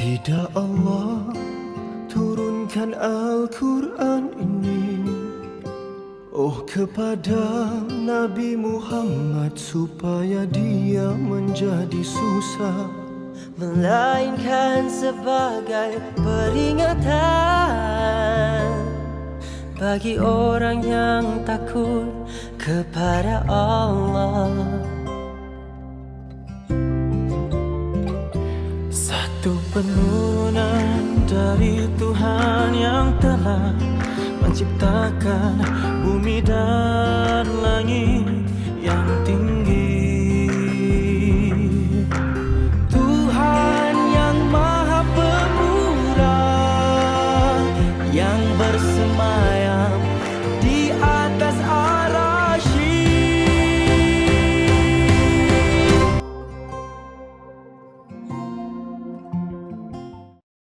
Tidak Allah turunkan Al-Quran ini kepada Nabi Muhammad supaya dia menjadi susah, melainkan sebagai peringatan bagi orang yang takut kepada Allah. Satu penurunan dari Tuhan yang telah menciptakan bumi dan langit yang tinggi.